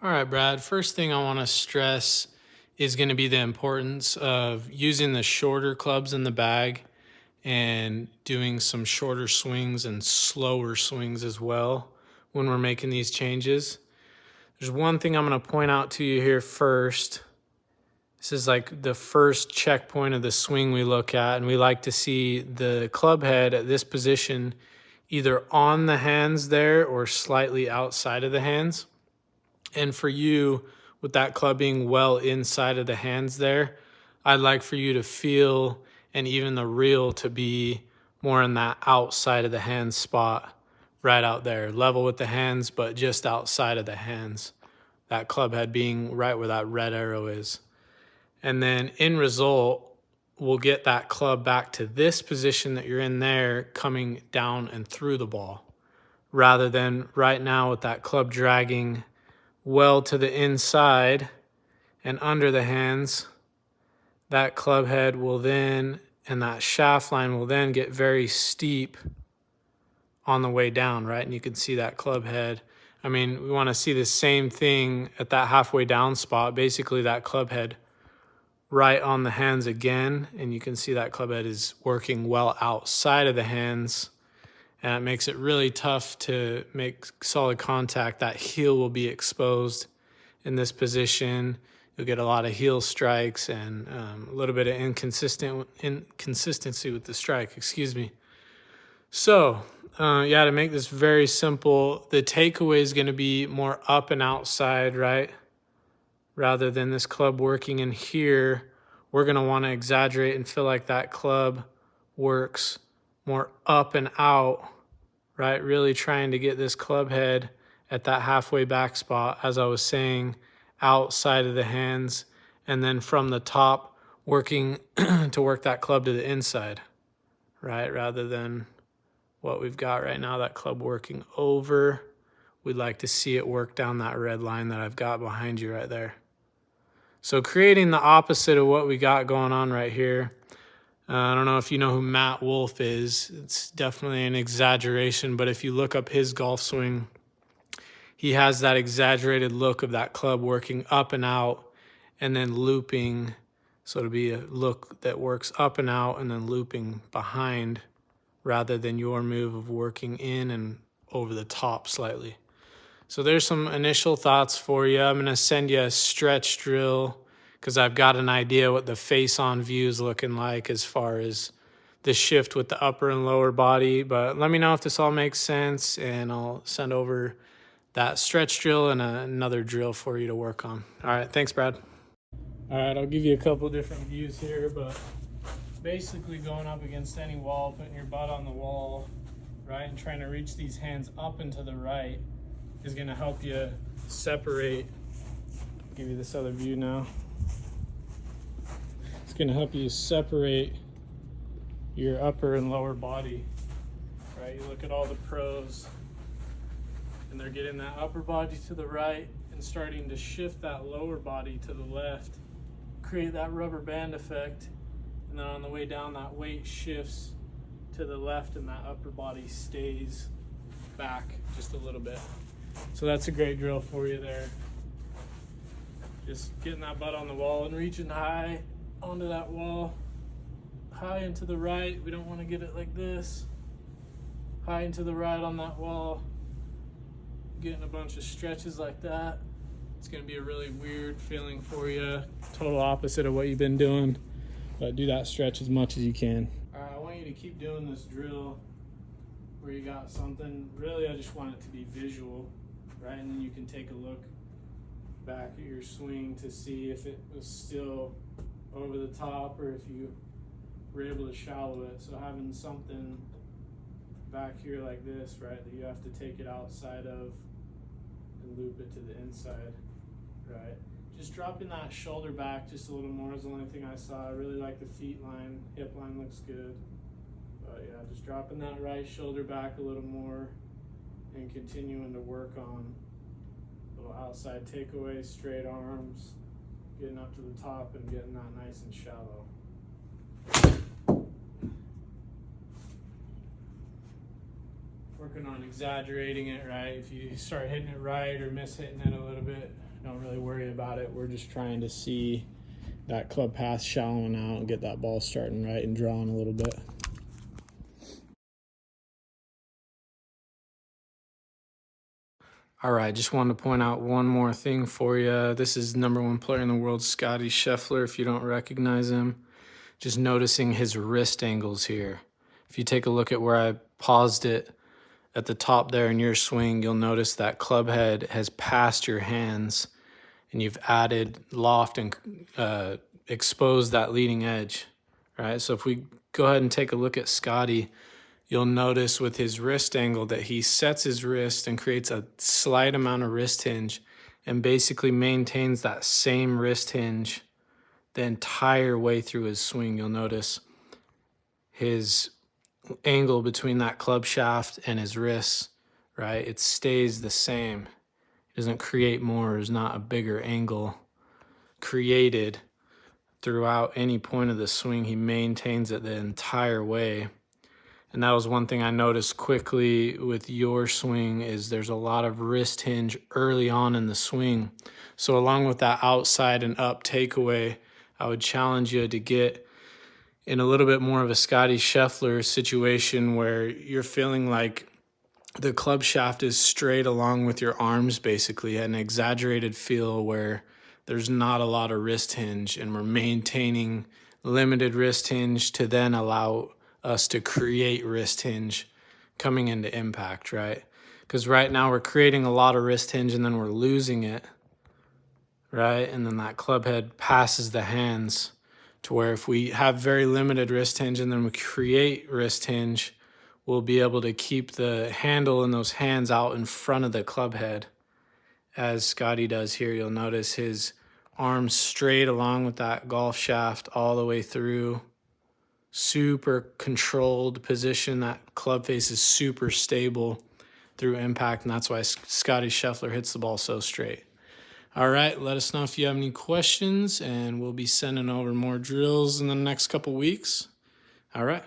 All right, Brad. First thing I want to stress is going to be the importance of using the shorter clubs in the bag and doing some shorter swings and slower swings as well when we're making these changes. There's one thing I'm going to point out to you here first. This is like the first checkpoint of the swing we look at, and we like to see the club head at this position either on the hands there or slightly outside of the hands. And for you, with that club being well inside of the hands there, I'd like for you to feel and even the reel to be more in that outside of the hands spot, right out there, level with the hands, but just outside of the hands. That club head being right where that red arrow is. And then in result, we'll get that club back to this position that you're in there, coming down and through the ball, rather than right now with that club dragging well to the inside and under the hands. That club head will then, and that shaft line will then get very steep on the way down, right? And you can see that club head. I mean, we want to see the same thing at that halfway down spot, basically that club head right on the hands again, and you can see that club head is working well outside of the hands, and it makes it really tough to make solid contact. That heel will be exposed in this position. You'll get a lot of heel strikes and a little bit of inconsistency with the strike, excuse me. So, to make this very simple, the takeaway is going to be more up and outside, right? Rather than this club working in here, we're going to want to exaggerate and feel like that club works more up and out, right? Really trying to get this club head at that halfway back spot, as I was saying, outside of the hands, and then from the top, working to work that club to the inside, right? Rather than what we've got right now, that club working over. We'd like to see it work down that red line that I've got behind you right there. So creating the opposite of what we got going on right here. I don't know if you know who Matt Wolff is. It's definitely an exaggeration, but if you look up his golf swing, he has that exaggerated look of that club working up and out and then looping. So it'll be a look that works up and out and then looping behind, rather than your move of working in and over the top slightly. So there's some initial thoughts for you. I'm going to send you a stretch drill because I've got an idea what the face-on view is looking like as far as the shift with the upper and lower body. But let me know if this all makes sense, and I'll send over that stretch drill and another drill for you to work on. All right, thanks, Brad. All right, I'll give you a couple different views here, but basically going up against any wall, putting your butt on the wall, right, and trying to reach these hands up and to the right is going to help you separate. I'll give you this other view now. It's going to help you separate your upper and lower body, right? You look at all the pros, and they're getting that upper body to the right and starting to shift that lower body to the left, create that rubber band effect, and then on the way down, that weight shifts to the left and that upper body stays back just a little bit. So that's a great drill for you there. Just getting that butt on the wall and reaching high onto that wall. High and to the right. We don't want to get it like this. High and to the right on that wall. Getting a bunch of stretches like that. It's going to be a really weird feeling for you. Total opposite of what you've been doing. But do that stretch as much as you can. All right, I want you to keep doing this drill where you got something. Really, I just want it to be visual, right? And then you can take a look back at your swing to see if it was still over the top or if you were able to shallow it. So having something back here like this, right, that you have to take it outside of and loop it to the inside, right? Just dropping that shoulder back just a little more is the only thing I saw. I really like the feet line, hip line looks good. But yeah, just dropping that right shoulder back a little more and continuing to work on little outside takeaways, straight arms, getting up to the top and getting that nice and shallow. Working on exaggerating it, right? If you start hitting it right or miss hitting it a little bit, Don't really worry about it. We're just trying to see that club path shallowing out and get that ball starting right and drawing a little bit. All right, just wanted to point out one more thing for you. This is #1 player in the world, Scottie Scheffler, if you don't recognize him. Just noticing his wrist angles here. If you take a look at where I paused it at the top there in your swing, you'll notice that club head has passed your hands and you've added loft and exposed that leading edge, right? So if we go ahead and take a look at Scottie, you'll notice with his wrist angle that he sets his wrist and creates a slight amount of wrist hinge and basically maintains that same wrist hinge the entire way through his swing. You'll notice his angle between that club shaft and his wrists, right? It stays the same. It doesn't create more. There's not a bigger angle created throughout any point of the swing. He maintains it the entire way. And that was one thing I noticed quickly with your swing is there's a lot of wrist hinge early on in the swing. So along with that outside and up takeaway, I would challenge you to get in a little bit more of a Scottie Scheffler situation where you're feeling like the club shaft is straight along with your arms, basically, an exaggerated feel where there's not a lot of wrist hinge, and we're maintaining limited wrist hinge to then allow us to create wrist hinge coming into impact, right? Because right now we're creating a lot of wrist hinge and then we're losing it, right? And then that club head passes the hands to where if we have very limited wrist hinge and then we create wrist hinge, we'll be able to keep the handle and those hands out in front of the club head. As Scottie does here, you'll notice his arms straight along with that golf shaft all the way through. Super controlled position. That club face is super stable through impact, and that's why Scottie Scheffler hits the ball so straight. All right, let us know if you have any questions, and we'll be sending over more drills in the next couple weeks. All right.